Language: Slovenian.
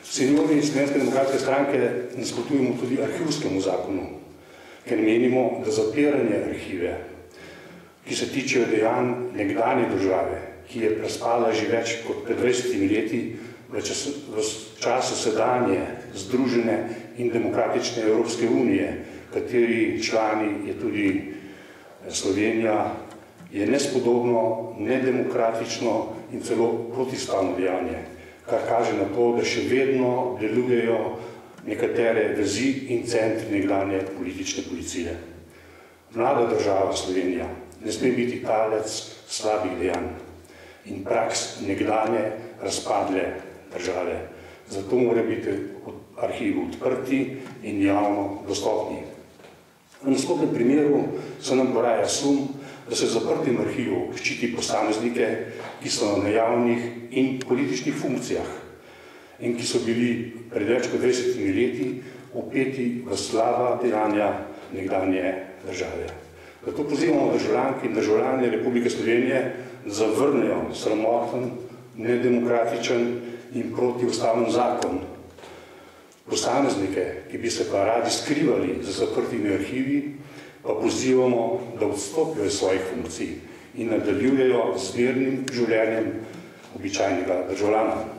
Seniorji Slovenske demokratske stranke nasprotujemo tudi arhivskemu zakonu, ker menimo, da zapiranje arhive, ki se tičejo dejanj nekdanje države, ki je prespala že več kot pred 20 leti, v času sedanje združene in demokratične Evropske unije, kateri člani je tudi Slovenija, je nespodobno, nedemokratično in celo protiustavno dejanje, kar kaže na to, da še vedno delujejo nekatere vezi in centri nekdanje politične policije. Mlada država Slovenija ne sme biti talec slabih dejanj in praks nekdanje razpadle države. Zato mora biti arhivi odprti in javno dostopni. V nasprotnem primeru se nam poraja sum, da se z zaprtim arhivom ščiti posameznike, ki so na javnih in političnih funkcijah in ki so bili pred več kot 20 leti vpeti v slaba dejanja nekdanje države. Zato pozivamo državljanke in državljane Republike Slovenije, da zavrnejo sramoten, nedemokratičen in protiustaven zakon. Posameznike, ki bi se pa radi skrivali za zaprtimi arhivi, pa pozivamo, da odstopijo iz svojih funkcij in nadaljujejo z mirnim življenjem običajnega državljana.